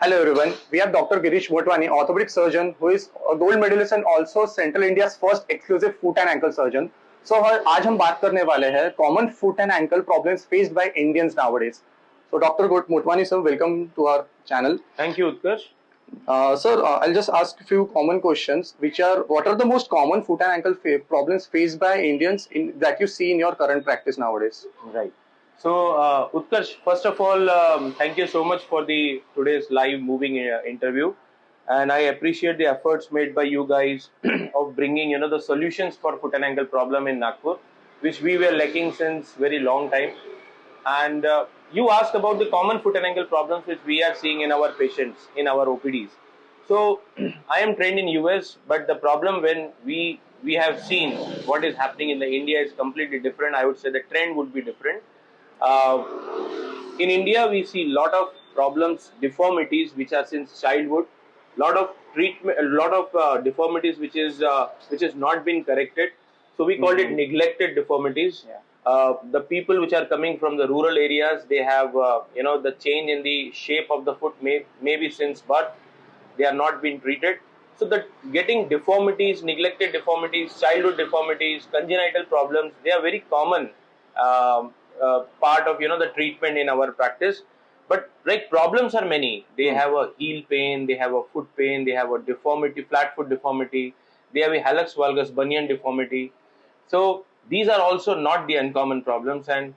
Hello everyone, we have Dr. Girish Motwani, orthopedic surgeon who is a gold medalist and also Central India's first exclusive foot and ankle surgeon. So आज हम बात करने वाले हैं common foot and ankle problems faced by Indians nowadays. So Dr. Motwani sir, welcome to our channel. Thank you, Utkarsh. Sir, I'll just ask a few common questions, which are what are the most common foot and ankle problems faced by Indians that you see in your current practice nowadays? Right. So, Utkarsh, first of all, thank you so much for today's live moving interview, and I appreciate the efforts made by you guys of bringing the solutions for foot and ankle problem in Nagpur, which we were lacking since very long time. And you asked about the common foot and ankle problems which we are seeing in our patients in our OPDs. So I am trained in US, but the problem when we have seen what is happening in the India is completely different. I would say the trend would be different. In India, we see lot of problems, deformities which are since childhood, lot of treatment, a lot of deformities which is not been corrected. So we called it neglected deformities. Yeah. The people which are coming from the rural areas, they have the change in the shape of the foot maybe since birth, they are not being treated. So that getting deformities, neglected deformities, childhood deformities, congenital problems, they are very common part of the treatment in our practice. But like problems are many. They have a heel pain, they have a foot pain, they have a deformity, flat foot deformity, they have a hallux valgus bunion deformity. So these are also not the uncommon problems, and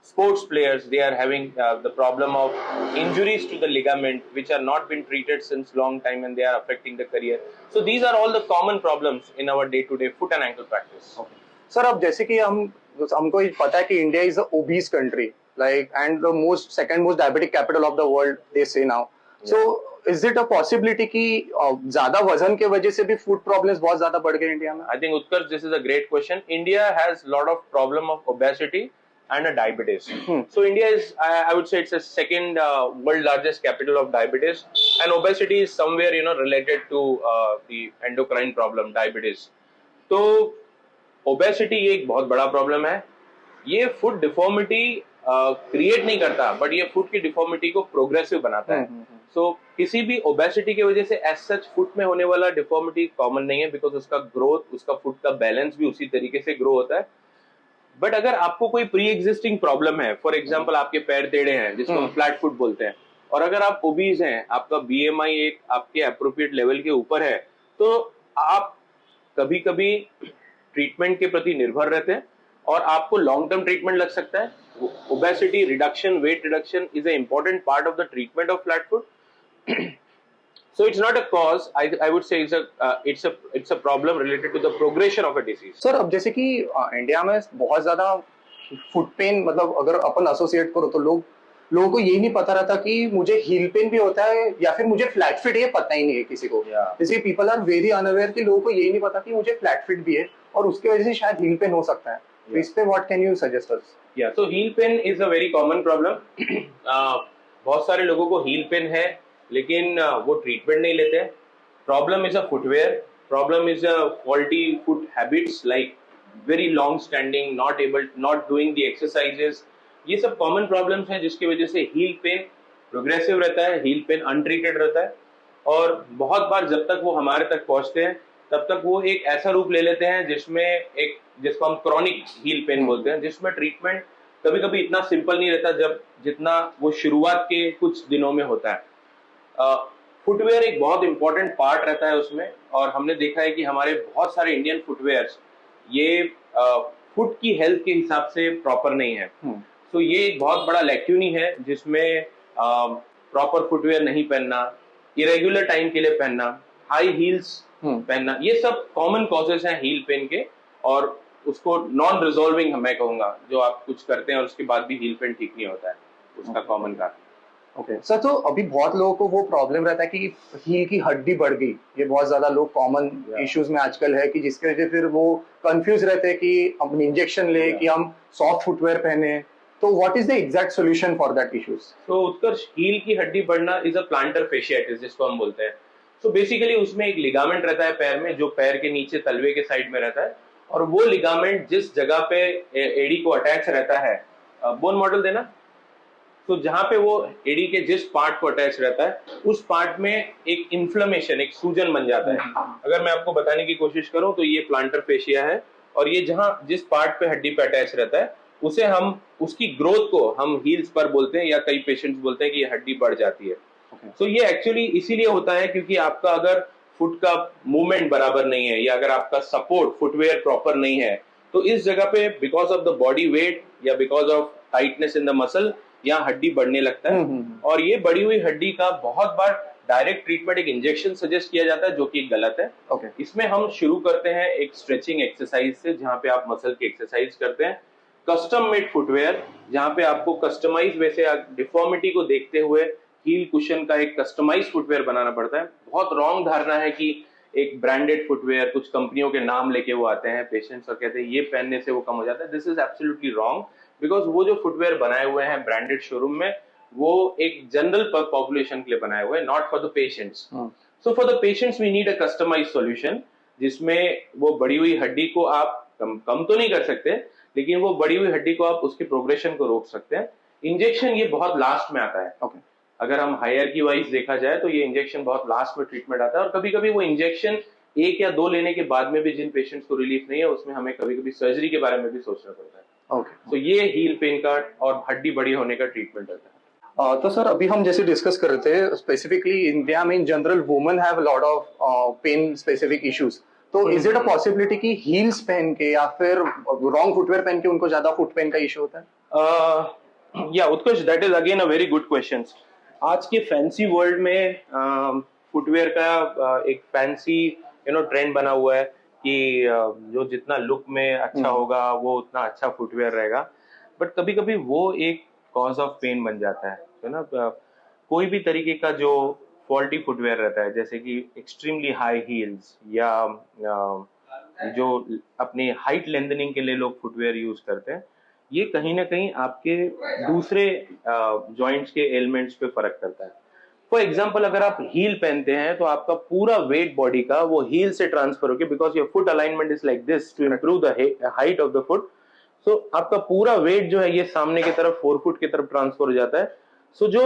sports players, they are having the problem of injuries to the ligament which are not been treated since long time, and they are affecting the career. So these are all the common problems in our day-to-day foot and ankle practice. Okay. Sir, अब जैसे कि हमको पता है कि India is a obese country like and the second most diabetic capital of the world they say now. So is it a possibility कि ज्यादा वजन के वजह से भी फूड प्रॉब्लम्स बहुत ज्यादा बढ़ गए इंडिया में? I think Utkarsh, this is a great question. India has lot of problem of obesity and a diabetes. So India is, I would say, it's a second world largest capital of diabetes, and obesity is somewhere related to the endocrine problem, diabetes. तो obesity ये एक बहुत बड़ा problem है. ये foot deformity create नहीं करता, but ये फुट की डिफॉर्मिटी को प्रोग्रेसिव बनाता है. सो किसी भी ओबेसिटी की वजह से एज सच फुट में होने वाला डिफॉर्मिटी कॉमन नहीं है, बिकॉज उसका ग्रोथ, उसका फुट का बैलेंस भी उसी तरीके से ग्रो होता है. बट अगर आपको कोई प्री एग्जिस्टिंग प्रॉब्लम है, फॉर एग्जाम्पल आपके पैर टेढ़े हैं जिसको हम फ्लैट फुट बोलते हैं, और अगर आप ओबीज हैं, आपका बीएमआई एक आपके अप्रोप्रिएट लेवल के ऊपर है, तो आप कभी कभी ट्रीटमेंट के प्रति निर्भर रहते हैं और आपको लॉन्ग टर्म ट्रीटमेंट लग सकता है. Obesity reduction, weight reduction is a important part of the treatment of flat foot. So it's not a cause. I would say it's a problem related to the progression of a disease. Sir, अब जैसे कि India में बहुत ज्यादा foot pen, मतलब अगर अपन associate करो तो लोगों को ये नहीं पता रहता कि मुझे हील पेन भी होता है या फिर मुझे फ्लैट फिट, ये पता ही नहीं है किसी को. जैसे पीपल आर वेरी अनअवेयर कि लोगों को ये नहीं पता कि मुझे फ्लैट फिट भी है और उसकी वजह से शायद हील पेन हो सकता है. तो इस पे what can you suggest us? या so heel pain is a very common problem. बहुत सारे लोगों को हील पेन है लेकिन वो ट्रीटमेंट नहीं लेते. Problem is a footwear, problem is a faulty foot habits like very long standing, not doing the exercises. ये सब कॉमन प्रॉब्लम्स हैं जिसकी वजह से हील पेन प्रोग्रेसिव रहता है, हील पेन अनट्रीटेड रहता है, और बहुत बार जब तक वो हमारे तक पहुंचते हैं तब तक वो एक ऐसा रूप ले लेते हैं जिसको हम क्रॉनिक हील पेन बोलते हैं, जिसमें ट्रीटमेंट कभी कभी इतना सिंपल नहीं रहता जितना वो शुरुआत के कुछ दिनों में होता है. फुटवेयर एक बहुत इंपॉर्टेंट पार्ट रहता है उसमें, और हमने देखा है कि हमारे बहुत सारे इंडियन फुटवेयर्स ये फुट की हेल्थ के हिसाब से प्रॉपर नहीं है. तो ये एक बहुत बड़ा लैक्यूनी है जिसमें प्रॉपर फुटवेयर नहीं पहनना, इरेगुलर टाइम के लिए पहनना, हाई हील्स पहनना, ये सब कॉमन कॉजेस हैं हील पेन के, और उसको नॉन रिजॉल्विंग मैं कहूंगा, जो आप कुछ करते हैं और उसके बाद भी हील पेन ठीक नहीं होता है, उसका कॉमन कारण. ओके सर, तो अभी बहुत लोगों को वो प्रॉब्लम रहता है कि हील की हड्डी बढ़ गई. ये बहुत ज्यादा लोग कॉमन इश्यूज में आजकल है कि जिसके वजह से फिर वो कंफ्यूज रहते हैं कि हम इंजेक्शन ले कि हम सॉफ्ट फुटवेयर पहने. तो what is the exact solution for that issues? तो उत्कर्ष, हील की हड्डी बढ़ना इज अ प्लांटर फेशियाइटिस जिसको हम बोलते हैं. सो बेसिकली उसमें एक लिगामेंट रहता है पैर में, जो पैर के नीचे तलवे के साइड में रहता है, और वो लिगामेंट जिस जगह पे एडी को अटैच रहता है, बोन मॉडल देना. तो जहाँ पे वो एडी के जिस पार्ट को अटैच रहता है उस पार्ट में एक इन्फ्लेमेशन, एक सूजन बन जाता है। अगर मैं आपको बताने की कोशिश करूं तो ये प्लांटर फेशिया है, और ये जहाँ जिस पार्ट पे हड्डी पे अटैच रहता है उसे हम, उसकी ग्रोथ को हम हील्स पर बोलते हैं, या कई पेशेंट्स बोलते हैं कि ये हड्डी बढ़ जाती है। तो ये एक्चुअली इसीलिए होता है क्योंकि आपका अगर फुट का मूवमेंट बराबर नहीं है, या अगर आपका सपोर्ट फुटवेयर प्रॉपर नहीं है, तो इस जगह पे because of the body weight या because of tightness in the muscle यहाँ हड्डी बढ़ने लगता है। और ये बढ़ी हुई हड्डी का बहुत बार डायरेक्ट ट्रीटमेंट एक इंजेक्शन सजेस्ट किया जाता है, जो कि गलत है। इसमें हम शुरू करते हैं एक स्ट्रेचिंग एक्सरसाइज से, जहाँ पे आप मसल की एक्सरसाइज करते हैं। कस्टम मेड फुटवेयर, जहाँ पे आपको कस्टमाइज, वैसे डिफॉर्मिटी को देखते हुए हील कुशन का एक कस्टमाइज फुटवेयर बनाना पड़ता है। बहुत रॉन्ग धारणा है कि एक ब्रांडेड फुटवेयर, कुछ कंपनियों के नाम लेके वो आते हैं पेशेंट्स और कहते हैं ये पहनने से वो कम हो जाता है। This is absolutely wrong, because वो जो फुटवेयर बनाए हुए हैं ब्रांडेड शोरूम में, वो एक जनरल पॉपुलेशन के लिए बनाए हुए हैं, not for the patients. So for the patients we need a customize solution, जिसमें वो बढ़ी हुई हड्डी को आप कम तो नहीं कर सकते, लेकिन वो बढ़ी हुई हड्डी को आप उसके प्रोग्रेशन को रोक सकते हैं। इंजेक्शन ये बहुत लास्ट में आता है। अगर हम हायरार्की वाइज देखा जाए तो ये इंजेक्शन बहुत लास्ट में ट्रीटमेंट आता है, और कभी कभी वो इंजेक्शन 1 या 2 लेने के बाद में भी जिन पेशेंट्स को रिलीफ नहीं है, उसमें हमें कभी कभी सर्जरी के बारे में भी सोचना पड़ता है। तो ये हील पेन का और हड्डी बड़ी होने का ट्रीटमेंट रहता है। तो सर अभी हम जैसे डिस्कस कर रहे थे, स्पेसिफिकली इंडिया में in general women have lot of pain specific issues, तो इज इट अ पॉसिबिलिटी कि हील्स पहन के या फिर रॉन्ग फुटवेयर पहन के उनको ज्यादा फुट पेन का इश्यू होता है? या Utkarsh, that is again a very good question. आज के फैंसी वर्ल्ड में फुटवेयर का एक फैंसी ट्रेंड बना हुआ है कि जो जितना लुक में अच्छा होगा वो उतना अच्छा फुटवेयर रहेगा, बट कभी कभी वो एक कॉज ऑफ पेन बन जाता है ना। कोई भी तरीके का जो फॉल्टी फुटवेयर रहता है, जैसे कि एक्सट्रीमली हाई हील्स, या जो अपनी हाइट लेंथनिंग के लिए लोग फुटवेयर यूज करते हैं, ये कहीं ना कहीं आपके दूसरे जॉइंट्स के एलिमेंट्स पे फर्क करता है। फॉर एग्जाम्पल, अगर आप हील पहनते हैं तो आपका पूरा वेट बॉडी का वो हील से ट्रांसफर होकर, because your foot alignment is like this to improve the height of the foot, so आपका पूरा वेट जो है ये सामने की तरफ फोरफुट की तरफ ट्रांसफर हो जाता है। सो जो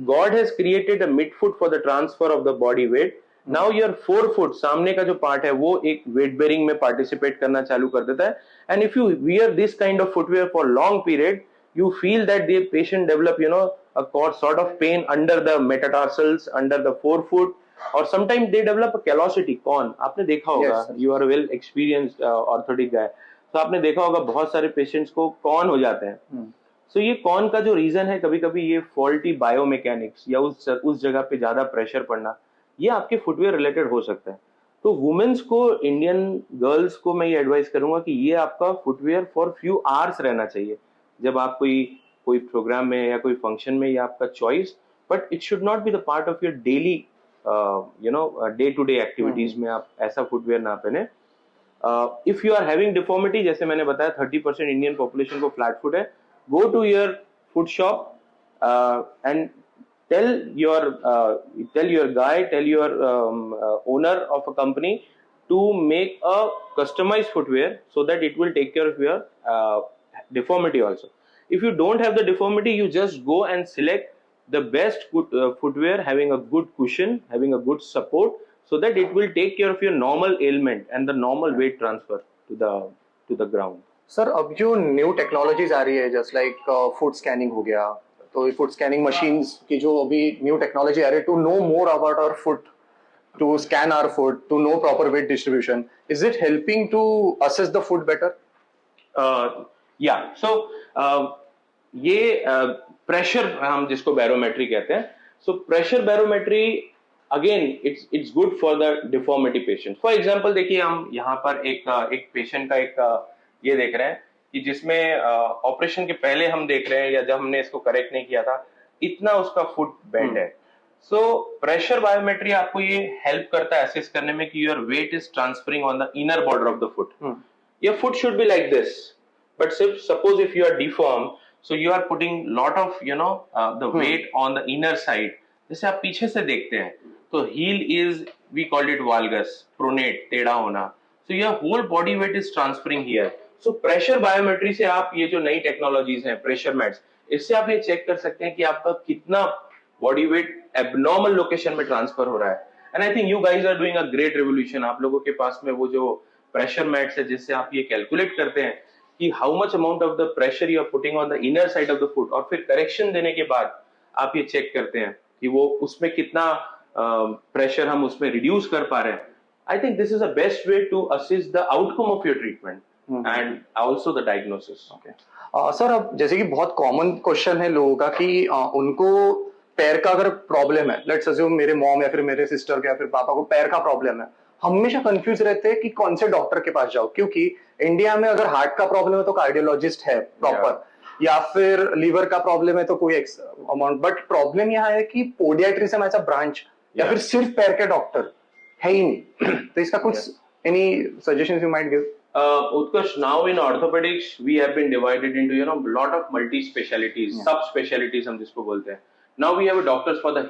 God has created a mid foot for the transfer of the body weight, now your forefoot सामने का जो पार्ट है वो एक वेट बेरिंग में पार्टिसिपेट करना चालू कर देता है। And if you wear this kind of footwear for long period, you feel that the patient develop a sort of pain under the metatarsals, under the forefoot, or sometimes they develop a callosity, कौन आपने देखा होगा, you are a well experienced orthopedic guy, तो आपने देखा होगा बहुत सारे पेशेंट्स को कौन हो जाते हैं। सो ये कौन का जो रीजन है, कभी कभी ये फॉल्टी बायोमैकेनिक्स या उस जगह पे ज्यादा प्रेशर पड़ना, ये आपके फुटवेयर रिलेटेड हो सकता है। तो वुमेन्स को, इंडियन गर्ल्स को मैं ये एडवाइस करूंगा कि ये आपका फुटवेयर फॉर फ्यू आवर्स रहना चाहिए। जब आप कोई प्रोग्राम में या कोई फंक्शन में, या आपका choice, but it should not be the part of your daily day to day activities में आप ऐसा फुटवेयर ना पहने। If you are having deformity, जैसे मैंने बताया 30% इंडियन पॉपुलेशन को फ्लैट फुट है, go to your foot shop and tell your guy, tell your owner of a company to make a customized footwear so that it will take care of your deformity also. If you don't have the deformity, you just go and select the best footwear having a good cushion, having a good support, so that it will take care of your normal ailment and the normal weight transfer to the ground. Sir अब जो new technologies आ रही है, just like foot scanning हो गया, तो foot scanning machines की जो अभी न्यू टेक्नोलॉजी आ रही है to know more about our foot, to scan our foot, to know proper weight distribution, is it helping to assess the foot better? या सो ये प्रेशर हम जिसको बैरोमेट्री कहते हैं, so pressure barometry again it's good for the deformity patient. For example देखिए, हम यहाँ पर एक पेशेंट का एक ये देख रहे हैं कि जिसमें ऑपरेशन के पहले हम देख रहे हैं, या जब हमने इसको करेक्ट नहीं किया था, इतना उसका फुट बेंड है। सो प्रेशर बायोमेट्री आपको ये हेल्प करता है असेस करने में कि your weight is transferring on the inner border of the foot. Your foot should be like this, but suppose if you are deform, so you are putting lot of the weight on the inner side. जैसे आप पीछे से देखते हैं तो heel is, we called it valgus, pronate, टेढ़ा होना। So your whole body weight is transferring here. So pressure biometry से आप ये जो नई टेक्नोलॉजीज हैं, प्रेशर मैट्स, इससे आप ये चेक कर सकते हैं कि आपका कितना बॉडी वेट एबनॉर्मल लोकेशन में ट्रांसफर हो रहा है. And I think you guys are doing a great revolution. आप लोगों के पास में वो जो प्रेशर मैट्स है जिससे आप ये कैलकुलेट करते हैं कि how much amount of the pressure you are putting on the inner side of the foot, और फिर करेक्शन देने के बाद आप ये चेक करते हैं कि वो उसमें कितना प्रेशर हम उसमें रिड्यूस कर पा रहे हैं. I think this is the best way to assist the outcome of your treatment and also the diagnosis. Sir अब जैसे कि बहुत कॉमन क्वेश्चन है लोगों का कि उनको पैर का अगर प्रॉब्लम है, लेट्स अज्यूम मेरे मॉम या फिर मेरे सिस्टर के या फिर पापा को पैर का प्रॉब्लम है, हमेशा कंफ्यूज रहते हैं कि कौन से डॉक्टर के पास जाओ, क्योंकि इंडिया में अगर हार्ट का प्रॉब्लम है तो कार्डियोलॉजिस्ट है प्रॉपर, या फिर लीवर का प्रॉब्लम है तो कोई अमाउंट. बट प्रॉब्लम यहाँ है कि पोडियाट्रिज्म ऐसा ब्रांच या फिर सिर्फ पैर के डॉक्टर है ही नहीं. तो इसका कुछ any suggestions you might give? Utkarsh, now in orthopedics we have been divided into lot of multi specialities, subspecialties हम जिसको बोलते हैं. Now we have a doctors for the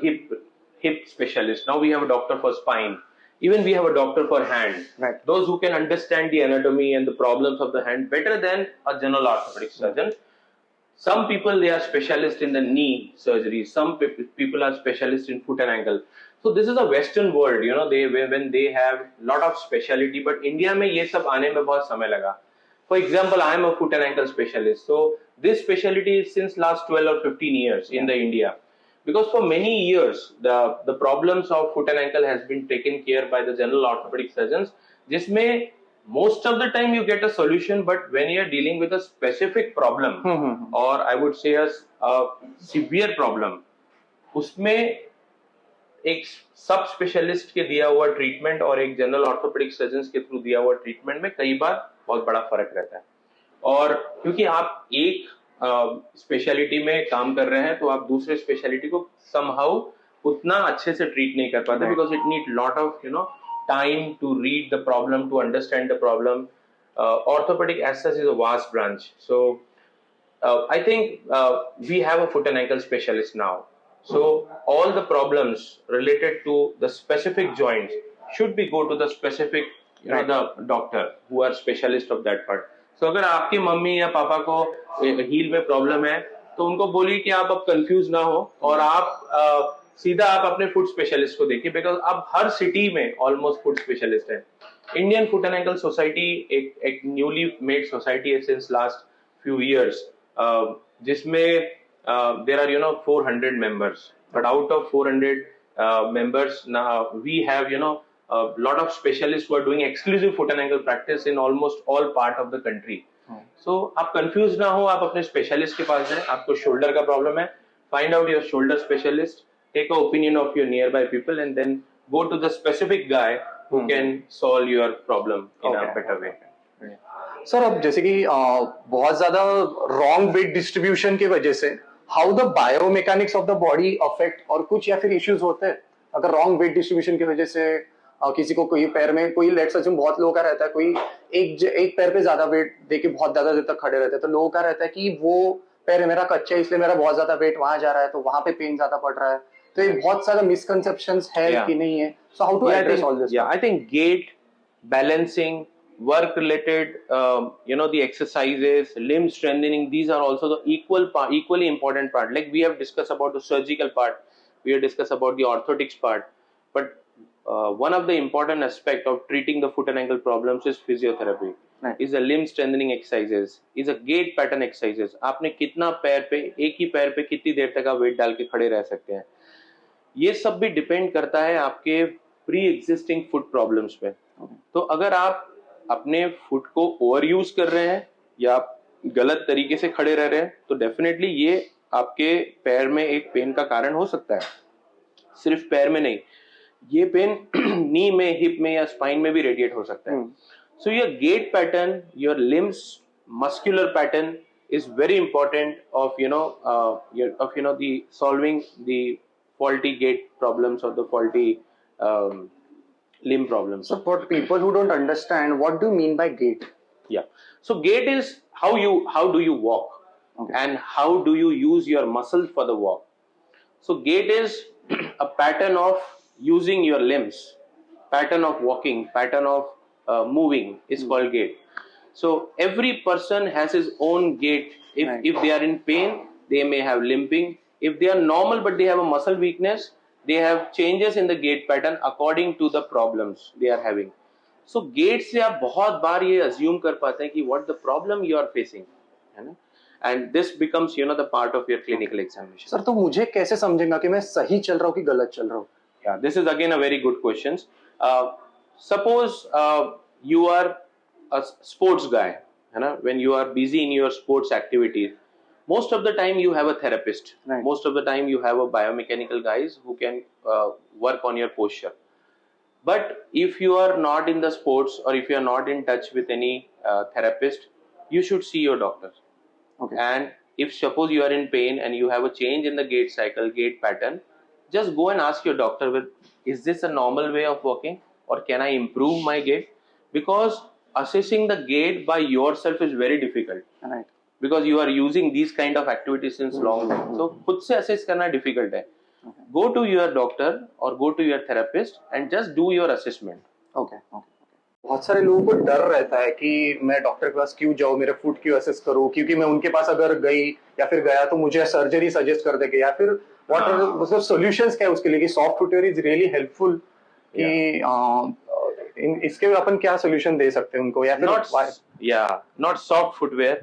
hip specialist. Now we have a doctor for spine. Even we have a doctor for hand. Right. Those who can understand the anatomy and the problems of the hand better than a general orthopedic surgeon. Some people, they are specialists in the knee surgery. Some people are specialists in foot and ankle. So this is a Western world, when they have lot of specialty. But India में ये सब आने में बहुत समय लगा. For example, I am a foot and ankle specialist. So this specialty is since last 12 or 15 years in the India. Because for many years, the problems of foot and ankle has been taken care by the general orthopedic surgeons. जिसमें most of the time you get a solution, but when you are dealing with a specific problem, or I would say a severe problem, उसमें एक सब specialist के दिया हुआ treatment और एक general orthopaedic surgeon के थ्रू दिया हुआ ट्रीटमेंट में कई बार बहुत बड़ा फर्क रहता है. और क्योंकि आप एक स्पेशलिटी में काम कर रहे हैं तो आप दूसरे स्पेशलिटी को समहाउ उतना अच्छे से ट्रीट नहीं कर पाते, because it need lot of time to read the problem, to understand the problem. Orthopedic as such is a vast branch. So I think we have a foot and ankle specialist now. So all the problems related to the specific joints should be go to the specific the doctor who are specialist of that part. So अगर आपकी mummy या पापा को heal में problem है तो उनको बोलिए कि आप अब कंफ्यूज ना हो और आप सीधा आप अपने फुट स्पेशलिस्ट को देखिए, बिकॉज अब हर सिटी में ऑलमोस्ट फुट स्पेशलिस्ट है. Indian foot and ankle society एक न्यूली मेड सोसाइटी है सिंस लास्ट फ्यू इयर्स, जिसमें there are 400 members, but out of 400 members now we have lot of specialists who are doing exclusive foot and ankle practice in almost all part of the country. So आप confuse ना हो, आप अपने specialist के पास जाएं. आपको shoulder का problem है, find out your shoulder specialist, take an opinion of your nearby people, and then go to the specific guy who can solve your problem in a better way. Sir अब जैसे कि बहुत ज्यादा wrong wait distribution की वजह से how the biomechanics of the body affect, और कुछ या फिर इश्यूज होते हैं अगर रॉन्ग वेट डिस्ट्रीब्यूशन की वजह से किसी को कोई पैर में कोई लेट्स अज्यूम बहुत लोगों का रहता है, कोई एक पैर पे ज्यादा वेट देके बहुत ज्यादा देर तक खड़े रहते हैं, तो लोगों का रहता है कि वो पैर मेरा कच्चा है इसलिए मेरा बहुत ज्यादा वेट वहां जा रहा है तो वहां पे पेन ज्यादा पड़ रहा है. तो ये बहुत सारा मिसकंसेप्शंस है कि नहीं है. So how to address all this? I think gait, balancing, work related the exercises, limb strengthening, these are also the equally important part. Like we have discussed about the surgical part, we have discussed about the orthotics part, but one of the important aspect of treating the foot and ankle problems is physiotherapy. Is a limb strengthening exercises, is a gait pattern exercises. आपने कितना पैर पे एक ही पैर पे कितनी देर तक आप वेट डाल के खड़े रह सकते हैं, ये सब भी डिपेंड करता है आपके प्री एग्जिस्टिंग फुट प्रॉब्लम्स पे. तो अगर आप अपने फुट को ओवर यूज कर रहे हैं या आप गलत तरीके से खड़े रह रहे हैं तो डेफिनेटली ये आपके पैर में एक पेन का कारण हो सकता है. सिर्फ पैर में नहीं, ये पेन नी में, हिप में या स्पाइन में भी रेडिएट हो सकता है. So your gait pattern, your limbs muscular pattern is very important of the solving the faulty gait problems or the faulty limb problems. So for people who don't understand, what do you mean by gait? Yeah. So gait is how do you walk, and how do you use your muscles for the walk. So gait is a pattern of using your limbs, pattern of walking, pattern of moving is called gait. So every person has his own gait. If they are in pain, they may have limping. If they are normal but they have a muscle weakness, they have changes in the gait pattern according to the problems they are having. So gait से आप बहुत बार ये assume कर पाते हैं कि what the problem you are facing, है ना? And this becomes the part of your clinical examination. Sir तो मुझे कैसे समझेगा कि मैं सही चल रहा हूँ कि गलत चल रहा हूँ? Yeah, this is again a very good question. Suppose you are a sports guy, है ना? When you are busy in your sports activities, most of the time you have a therapist. Right. Most of the time you have a biomechanical guys who can work on your posture. But if you are not in the sports or if you are not in touch with any therapist, you should see your doctor. Okay. And if suppose you are in pain and you have a change in the gait cycle, gait pattern, just go and ask your doctor, is this a normal way of walking or can I improve my gait? Because assessing the gait by yourself is very difficult. Right. Because you are using these kind of activities since long time. So खुद से assess करना difficult है. Go to your doctor or go to your therapist and just do your assessment. Okay. बहुत सारे लोगों को डर रहता है कि मैं डॉक्टर के पास क्यों जाऊँ, मेरे फुट क्यों असेस करूँ, क्योंकि मैं उनके पास अगर गई या फिर गया तो मुझे सर्जरी सजेस्ट कर देंगे या फिर व्हाट आर मतलब सॉल्यूशंस क्या है उसके लिए कि soft footwear is really helpful कि इसके अपन क्या सॉल्यूशन दे सकते हैं उनको या फिर not soft footwear.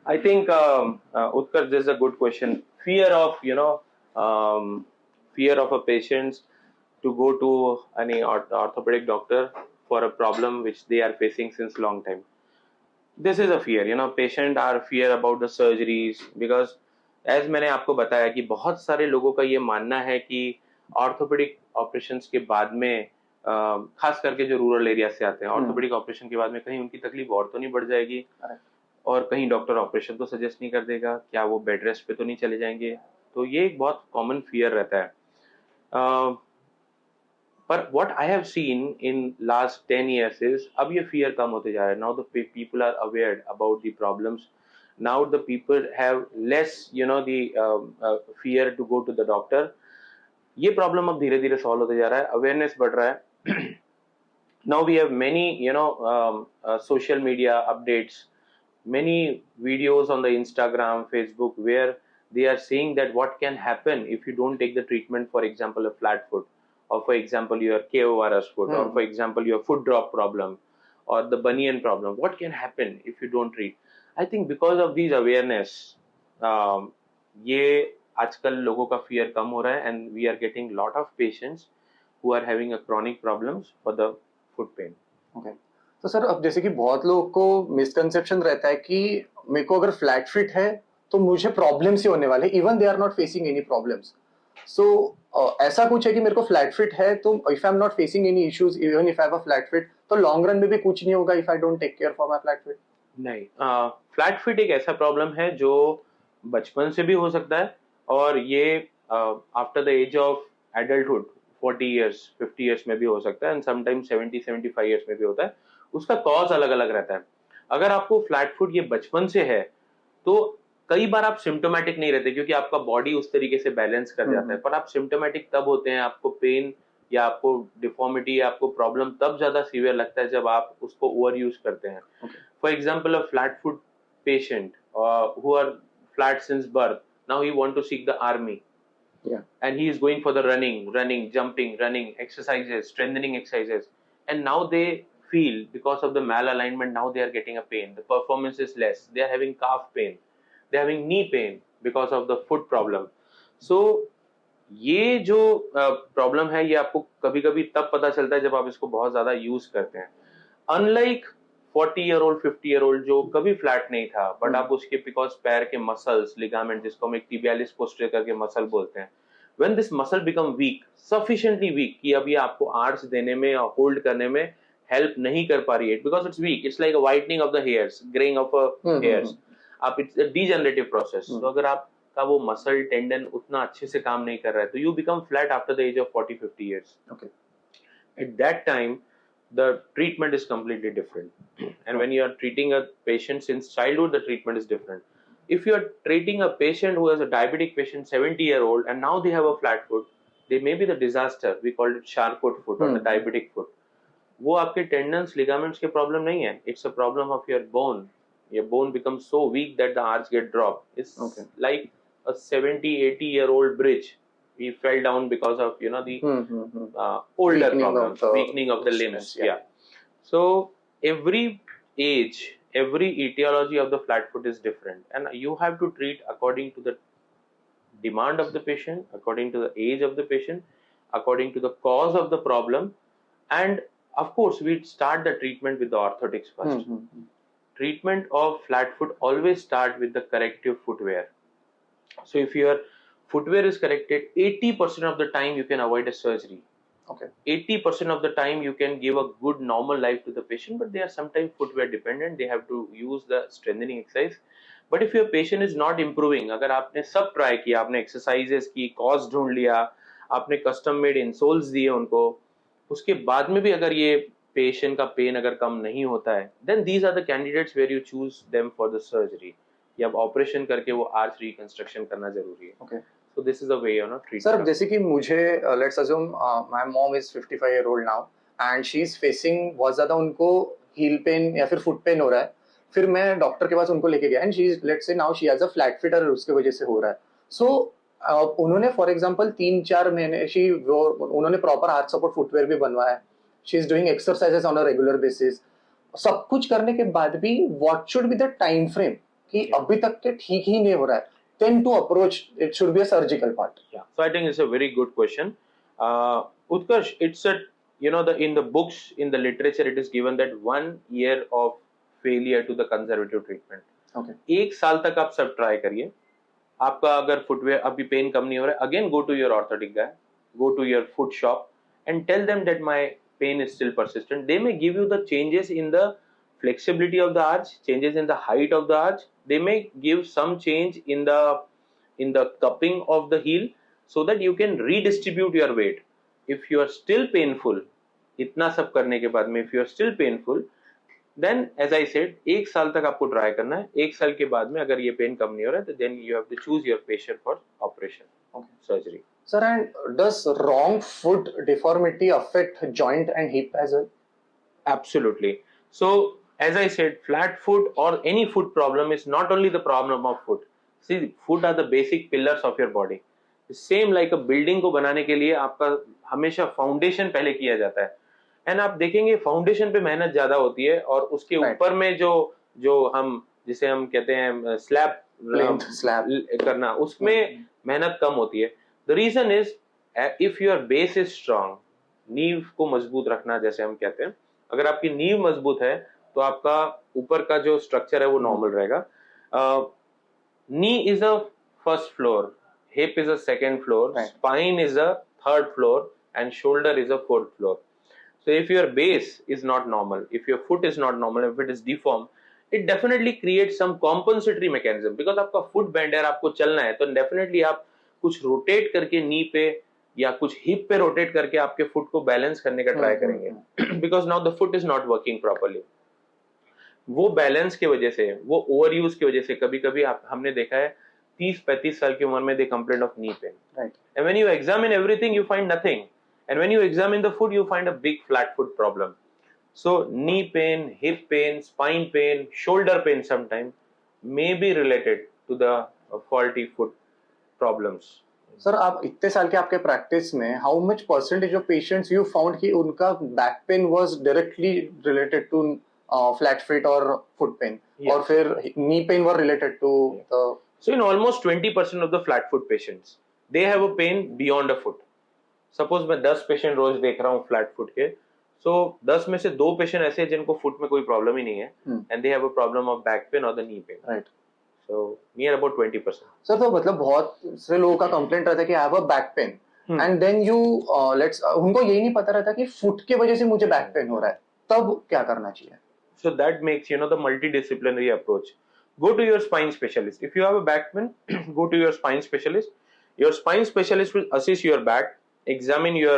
I think Utkarsh, this is a good question. Fear of fear of a patient to go to any orthopedic doctor for a problem which they are facing since long time. This is a fear, patient are fear about the surgeries because as मैंने आपको बताया कि बहुत सारे लोगों का ये मानना है कि ऑर्थोपेडिक ऑपरेशंस के बाद में खास करके जो रूरल एरिया से आते हैं ऑर्थोपेडिक ऑपरेशन के बाद में कहीं उनकी तकलीफ और तो नहीं बढ़ जाएगी और कहीं डॉक्टर ऑपरेशन तो सजेस्ट नहीं कर देगा, क्या वो बेड रेस्ट पे तो नहीं चले जाएंगे. तो ये एक बहुत कॉमन फियर रहता है. पर what I have seen in last 10 years is अब ये फियर कम होते जा रहा है. Now the people are aware about the problems. Now the people have less the fear to go to the doctor. ये प्रॉब्लम अब धीरे धीरे सॉल्व होते जा रहा है, अवेयरनेस बढ़ रहा है. Now we have many social media updates, many videos on the Instagram, Facebook, where they are saying that what can happen if you don't take the treatment, for example, a flat foot, or for example, your KORS foot, or for example, your foot drop problem, or the bunion problem. What can happen if you don't treat? I think because of these awareness, ये आजकल लोगों का fear कम हो रहा है, and we are getting lot of patients who are having a chronic problems for the foot pain. Okay. तो sir अब जैसे कि बहुत लोगों को मिसकंसेप्शन रहता है कि मेरे को अगर फ्लैट फिट है तो मुझे प्रॉब्लम्स ही होने वाले, even they are not facing any problems. So ऐसा कुछ है कि मेरे को फ्लैट फिट है तो if I am not facing any issues even if I have a flat feet तो लॉन्ग रन में भी कुछ नहीं होगा if I don't take care for my flat feet? नहीं, फ्लैट फिट एक ऐसा प्रॉब्लम है जो बचपन से भी हो सकता है और ये after the age of adulthood 40 years 50 years में भी हो सकता है, एंड समटाइम्स 70-75 years में भी होता है. उसका कॉज अलग अलग रहता है. अगर आपको फ्लैट फुट ये बचपन से है तो कई बार आप सिम्टोमेटिक नहीं रहते क्योंकि आपका बॉडी उस तरीके से बैलेंस कर जाता है, पर आप सिम्टोमेटिक तब होते हैं, आपको पेन या आपको डिफॉर्मिटी या आपको प्रॉब्लम तब ज्यादा सीवियर लगता है जब आप उसको ओवर यूज करते हैं. For example a flat foot patient who are flat since birth, now he want to seek the army and he is going for the running, jumping, running exercises, strengthening exercises, and now they feel because of the malalignment now they are getting a pain, the performance is less, they are having calf pain, they are having knee pain because of the foot problem. So ये जो problem है ये आपको कभी कभी तब पता चलता है जब आप इसको बहुत ज्यादा यूज करते हैं. अनलाइक 40-year-old 50-year-old जो कभी फ्लैट नहीं था बट आप उसके बिकॉज पैर के मसल्स लिगामेंट जिसको हम एक tibialis posterior के मसल बोलते हैं, when this muscle become weak, sufficiently weak कि अब ये आपको आर्च देने में और होल्ड करने में हेल्प नहीं कर पा रही है because it's weak, it's like a whitening of the hairs, graying of a hairs. आप it's a degenerative process. तो अगर आपका वो मसल टेंडन उतना अच्छे से काम नहीं कर रहा है तो you become flat after the age of 40-50 years. Okay. At that time the treatment is completely different, and when you are treating a patient since childhood the treatment is different. If you are treating a patient who is a diabetic patient 70-year-old and now they have a flat foot, they may be the disaster, we call it Charcot foot or the diabetic foot. वो आपके tendons ligaments के problem नहीं है, it's a problem of your bone your bone becomes so weak that the arch get dropped. It's Okay. like a 70-80-year-old bridge. He fell down because of the older Weakening of problems, the weakening of the limbs. strength, yeah. So every age, every etiology of the flat foot is different, and you have to treat according to the demand of the patient, according to the age of the patient, according to the cause of the problem, and of course we start the treatment with the orthotics first. Treatment of flat foot always start with the corrective footwear. So if your footwear is corrected, 80% of the time you can avoid a surgery. Okay. 80% of the time you can give a good normal life to the patient, but they are sometimes footwear dependent. They have to use the strengthening exercise. But if your patient is not improving, अगर आपने सब try किया, आपने exercises की, cause ढूंढ लिया, आपने custom made इंसोल्स दिए उनको, उसके बाद में भी अगर ये पेशेंट का पेन अगर कम नहीं होता है, then these are the candidates where you choose them for the surgery. या अब ऑपरेशन करके वो आर्च रिकंस्ट्रक्शन करना जरूरी है. Okay. So this is the way treatment. Sir जैसे कि मुझे let's assume my mom is 55 year old now and she is facing बहुत ज्यादा उनको heel pain या फिर foot pain हो रहा है. फिर मैं डॉक्टर के पास उनको लेके गया and she is let's say now she has a flat foot और उसके वजह से हो रहा है. So उन्होंने फॉर एग्जांपल 3-4 महीने उन्होंने प्रॉपर आर्च सपोर्ट फुटवेयर भी बनवाया. She is doing exercises on a regular basis. सब कुछ करने के बाद भी what should be the time frame कि अभी तक के ठीक ही नहीं हो रहा है, then to approach it should be a surgical part. Yeah, so I think it's a very good question. Utkarsh, it's a in the books, in the literature, it is given that 1 year of failure to the conservative treatment. Okay. 1 साल तक आप सब try करिए. आपका अगर footwear अभी pen कम नहीं हो रहा है, again go to your orthotic guy, go to your foot shop and tell them that my pain is still persistent. They may give you the changes in the flexibility of the arch, changes in the height of the arch. They may give some change in the cupping of the heel so that you can redistribute your weight. If you are still painful, इतना सब करने के बाद में if you are still painful, then as I said, 1 साल तक आपको try करना है. 1 साल के बाद में अगर ये पेन कम नहीं हो रहा है, तो then you have to choose your patient for operation, surgery. Sir, and does wrong foot deformity affect joint and hip as well? Absolutely. So as I said, flat foot or any foot problem is not only the problem of foot. See, foot are the basic pillars of your body. Same like a building को बनाने के लिए आपका हमेशा foundation पहले किया जाता है. एंड आप देखेंगे फाउंडेशन पे मेहनत ज्यादा होती है और उसके ऊपर में जो हम जिसे हम कहते हैं स्लैब करना, उसमें मेहनत कम होती है. The reason is if your base is strong, नींव को मजबूत रखना जैसे हम कहते हैं, अगर आपकी नींव मजबूत है तो आपका ऊपर का जो स्ट्रक्चर है वो नॉर्मल रहेगा. Knee is a first floor, hip is a second floor, spine is a third floor and shoulder is a fourth floor. So if your base is not normal, if your foot is not normal, if it is deformed, it definitely creates some compensatory mechanism. Because आपका foot bend है, आपको चलना है, तो definitely आप कुछ rotate करके knee पे या कुछ hip पे rotate करके आपके foot को balance करने का try करेंगे. Because now the foot is not working properly. वो balance के वजह से, वो overuse की वजह से कभी-कभी हमने देखा है 30-35 साल की उम्र में they complain of knee pain. Right. And when you examine everything, you find nothing. And when you examine the foot, you find a big flat foot problem. So knee pain, hip pain, spine pain, shoulder pain sometimes may be related to the faulty foot problems. Sir आप इतने साल के आपके practice में how much percentage of patients you found कि उनका back pain was directly related to flat foot or foot pain, और फिर knee pain were related to the... So in almost 20% of the flat foot patients, they have a pain beyond a foot. Suppose मैं 10 patient रोज देख रहा हूँ flat foot के, सो 10 में से 2 patient ऐसे हैं जिनको फुट में कोई प्रॉब्लम ही नहीं है, and they have a problem of back pain और the knee pain. Right. So near about 20%. Sir तो मतलब बहुत से लोगों का कंप्लेंट रहता है कि I have a back pain, and then you उनको यही नहीं पता रहता कि फुट की वजह से मुझे बैक पेन हो रहा है, तब क्या करना चाहिए? So that makes the multidisciplinary approach. Go to your spine specialist. If you have a back pain, go to your spine specialist. Your spine specialist will assist your back, examine your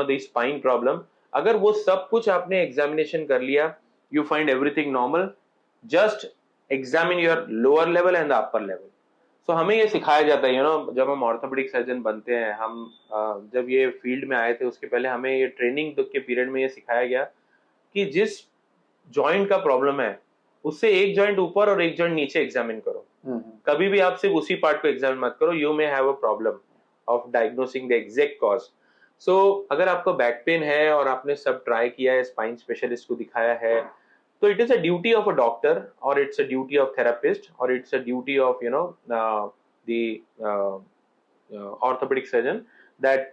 the spine problem. अगर वो सब कुछ आपने examination कर लिया, you find everything normal, just examine your lower level and the upper level. So हमें ये सिखाया जाता है जब हम ऑर्थोपेडिक सर्जन बनते हैं, हम जब ये फील्ड में आए थे उसके पहले हमें ये ट्रेनिंग के पीरियड में ये सिखाया गया कि जिस जॉइंट का प्रॉब्लम है उससे एक जॉइंट ऊपर और एक जॉइंट नीचे एग्जामिन करो। कभी भी आप सिर्फ उसी पार्ट को एग्जामिन मत करो, you may have a problem of diagnosing the exact cause. So अगर आपको बैक पेन है और आपने सब ट्राई किया है, स्पाइन स्पेशलिस्ट को दिखाया है, तो it is a duty of a doctor, or it's a duty of therapist, or it's a duty of the orthopedic surgeon, that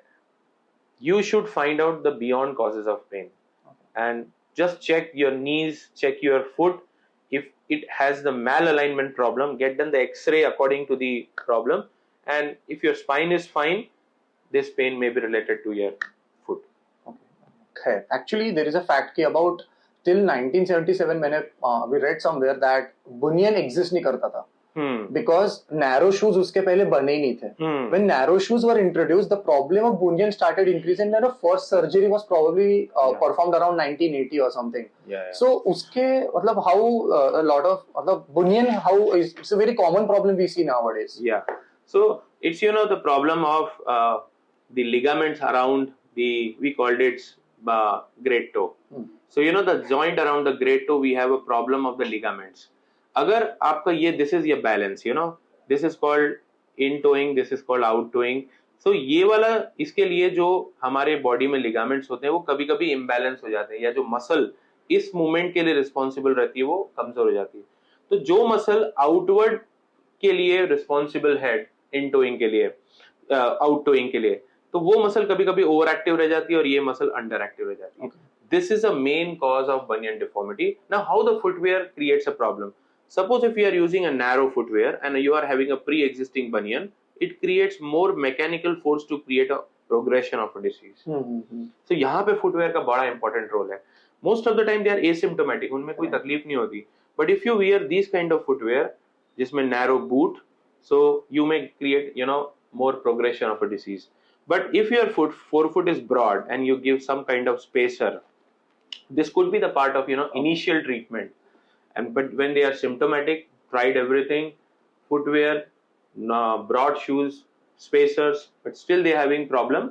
you should find out the beyond causes of pain, and just check your knees, check your foot. If it has the malalignment problem, get done the x-ray according to the problem, and if your spine is fine, this pain may be related to your foot. Okay. Actually, there is a fact कि about till 1977 मैंने we read somewhere that bunion exist नहीं करता था, because narrow shoes उसके पहले बने ही नहीं थे. When narrow shoes were introduced, the problem of bunion started increasing, and the first surgery was probably performed around 1980 or something. So उसके मतलब how a lot of मतलब bunion how is, it's a very common problem we see nowadays. Yeah. So it's the problem of the ligaments around the, we called it great toe. So the joint around the great toe, we have a problem of the ligaments. अगर आपका ये this is your balance, this is called in toeing, this is called out toeing. So ये वाला, इसके लिए जो हमारे body में लिगामेंट्स होते हैं वो कभी कभी इम्बैलेंस हो जाते हैं, या जो मसल इस मूवमेंट के लिए रिस्पॉन्सिबल रहती है वो कमजोर हो जाती है। तो जो मसल आउटवर्ड के लिए रिस्पॉन्सिबल है इन टोइंग के लिए, आउट टोइंग के लिए, तो वो मसल कभी कभी ओवर एक्टिव रह जाती है और ये मसल अंडर एक्टिव रह जाती है। This is a main cause of bunion deformity. Now, how the footwear creates a problem? Suppose if you are using a narrow footwear and you are having a pre-existing bunion, it creates more mechanical force to create a progression of a disease. So यहाँ पे footwear का बड़ा important role है. Most of the time they are asymptomatic, उनमें कोई तकलीफ नहीं होती. But if you wear these kind of footwear, जिसमें narrow boot, so you may create more progression of a disease. But if your forefoot is broad and you give some kind of spacer, this could be the part of initial treatment. But when they are symptomatic, tried everything, footwear, broad shoes, spacers, but still they having problem,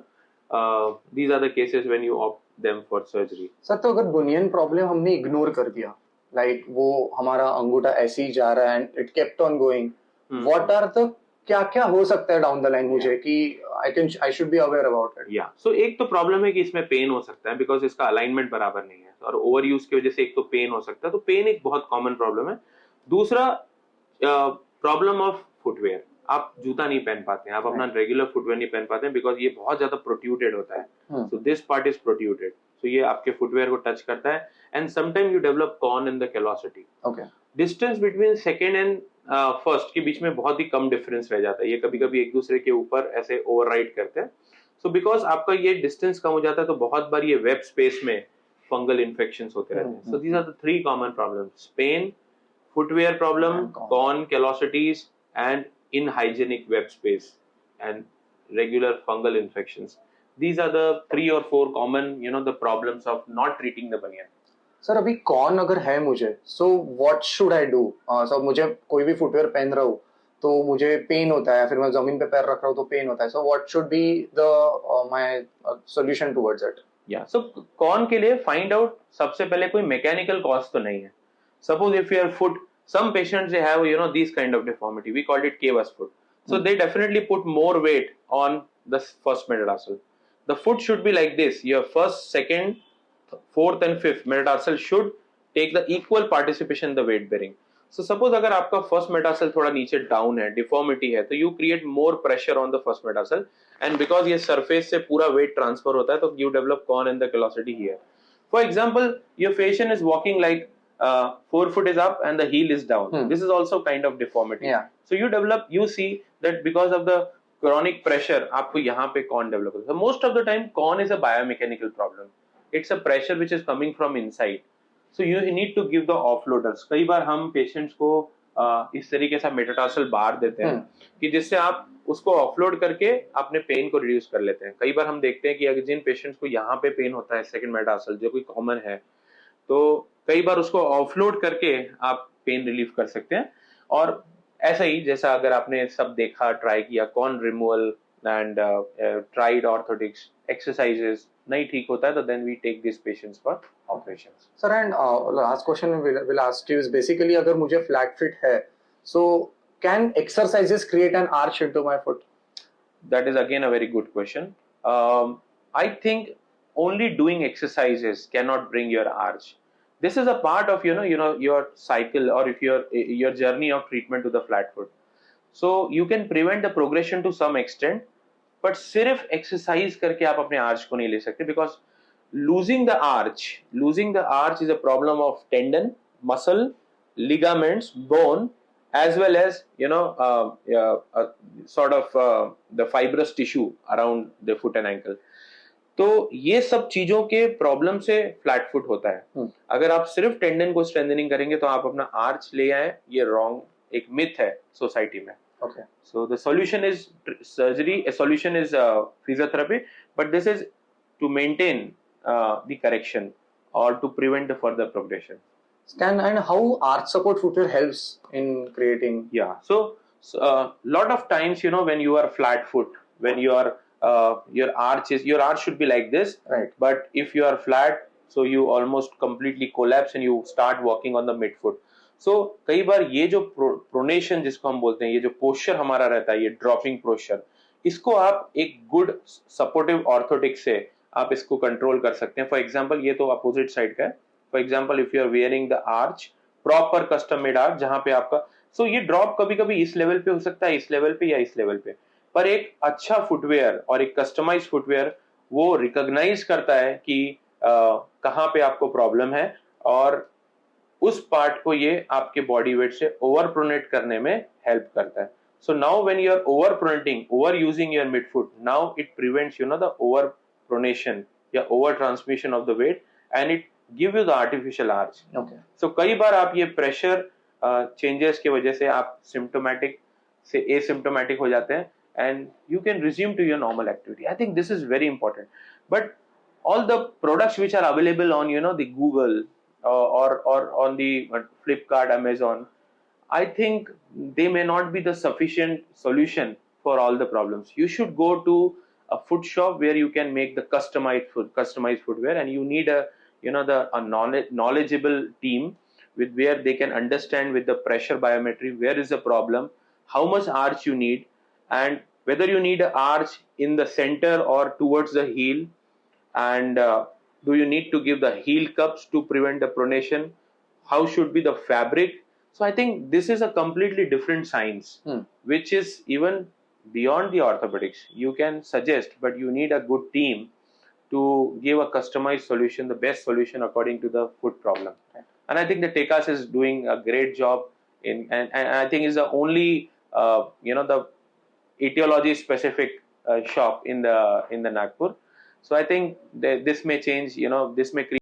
these are the cases when you opt them for surgery. Sir, तो अगर बुनियन problem हमने ignore कर दिया, like वो हमारा अंगूठा ऐसे ही जा रहा है and it kept on going, what are the क्या क्या हो सकता है डाउन द लाइन मुझे कि I should be aware about it? या सो एक तो प्रॉब्लम है कि इसमें पेन हो सकता है बिकॉज इसका अलाइनमेंट बराबर नहीं है, और ओवर यूज की वजह से एक तो पेन हो सकता है, तो पेन एक बहुत कॉमन प्रॉब्लम है। दूसरा प्रॉब्लम ऑफ फुटवेयर, आप जूता नहीं पहन पाते हैं, आप अपना रेगुलर फुटवेयर नहीं पहन पाते हैं बिकॉज ये बहुत ज्यादा प्रोट्रूडेड होता है। So this part is protruded, so ये आपके फुटवेयर को टच करता है and sometime you develop corn in the callosity. Distance between second and first के बीच में बहुत ही कम डिफरेंस रह जाता है, ये कभी कभी एक दूसरे के ऊपर ऐसे ओवरराइड करते हैं। सो बिकॉज आपका ये डिस्टेंस कम हो जाता है तो बहुत बार ये वेब स्पेस में फंगल इन्फेक्शंस होते रहते हैं। So these are the three common problems: pain, footwear problem, corn callosities, and inhygienic web space and regular fungal infections. These are the 3 or 4 common the problems of not treating the bunion. Sir, अभी corn अगर है मुझे, so what should I do? Sir, मुझे कोई भी footwear पहन रहा हूँ तो मुझे पेन होता है, फिर मैं जमीन पे पैर रख रहा हूँ तो पेन होता है, so what should be the my solution towards it? Yeah, so corn के लिए find out सबसे पहले कोई मैकेनिकल कॉज तो नहीं है। Suppose if your foot, some patients they have these kind of deformity, we called it cavus foot, so they definitely put more weight on the first metatarsal. The foot should be like this, your first, second, fourth and fifth metatarsal should take the equal participation in the weight bearing. So suppose अगर आपका first metatarsal थोड़ा नीचे down है, deformity है, तो you create more pressure on the first metatarsal, and because ये surface से पूरा weight transfer होता है तो you develop corn in the callosity here. For example, your patient is walking like forefoot is up and the heel is down. This is also kind of deformity. So you see that because of the chronic pressure, आपको यहाँ पे corn develop होता है. So most of the time, corn is a biomechanical problem. It's a pressure which is coming from inside. So you need to give the offloaders. कई बार हम patients को इस तरीके से metatarsal बार देते हैं कि जिससे आप उसको ऑफलोड करके अपने पेन को रिड्यूस कर लेते हैं। कई बार हम देखते हैं कि अगर जिन पेशेंट्स को यहाँ पे पेन होता है सेकंड मेटाटार्सल, जो कोई कॉमन है, तो कई बार उसको ऑफलोड करके आप पेन रिलीफ कर सकते हैं। और ऐसा ही जैसा अगर आपने सब देखा, ट्राई किया, corn removal and tried orthotics, exercises नहीं ठीक होता है, तो then we take these patients for operations. Sir, and last question will ask you is basically अगर मुझे flat foot है, so can exercises create an arch into my foot? That is again a very good question. I think only doing exercises cannot bring your arch. This is a part of your cycle, or if your journey of treatment to the flat foot. So you can prevent the progression to some extent, but सिर्फ exercise करके आप अपने arch को नहीं ले सकते, because losing the arch is a problem of tendon, muscle, ligaments, bone, as well as sort of the fibrous tissue around the foot and ankle. तो ये सब चीजों के प्रॉब्लम से फ्लैट फुट होता है. अगर आप सिर्फ टेंडन को स्ट्रेंथनिंग करेंगे तो आप अपना आर्च ले आए, ये रॉन्ग, एक मिथ है सोसाइटी में. Okay. So the solution is surgery, a solution is physiotherapy, but this is to maintain the correction or to prevent the further progression. And how arch support footwear helps in creating? Yeah, so lot of times, when you are flat foot, when you are your arch should be like this, right? But if you are flat, so you almost completely collapse and you start walking on the midfoot. So कई बार ये जो pronation जिसको हम बोलते हैं, ये जो posture हमारा रहता है, ये ड्रॉपिंग पोस्चर, इसको आप एक गुड सपोर्टिव ऑर्थोटिक से आप इसको कंट्रोल कर सकते हैं. फॉर एग्जांपल, ये तो अपोजिट साइड का है. For example, if you are wearing the arch, proper custom made arch, जहां पे आपका ये ड्रॉप कभी कभी इस लेवल पे हो सकता है, इस लेवल पे या इस लेवल पे, पर एक अच्छा फुटवेयर और एक कस्टमाइज फुटवेयर वो रिकॉग्नाइज करता है कि कहाँ पे आपको प्रॉब्लम है, और उस पार्ट को ये आपके बॉडी वेट से ओवर प्रोनेट करने में हेल्प करता है. So now when you are over pronating, over using your midfoot, now it prevents the over pronation या over transmission of the weight, and it give you the artificial arch. So कई बार आप ये pressure changes की वजह से आप symptomatic से एसिम्टोमेटिक हो जाते हैं, and you can resume to your normal activity. I think this is very important. But all the products which are available on the Google or on the Flipkart, Amazon, I think they may not be the sufficient solution for all the problems. You should go to a foot shop where you can make the customized footwear, and you need a knowledgeable team with where they can understand with the pressure biometry where is the problem, how much arch you need, and whether you need an arch in the center or towards the heel, and do you need to give the heel cups to prevent the pronation, how should be the fabric. So I think this is a completely different science, which is even beyond the orthopedics. You can suggest, but you need a good team to give a customized solution, the best solution according to the foot problem. And I think the Tekas is doing a great job and I think is the only the etiology specific shop in the Nagpur. So I think this may change, this may create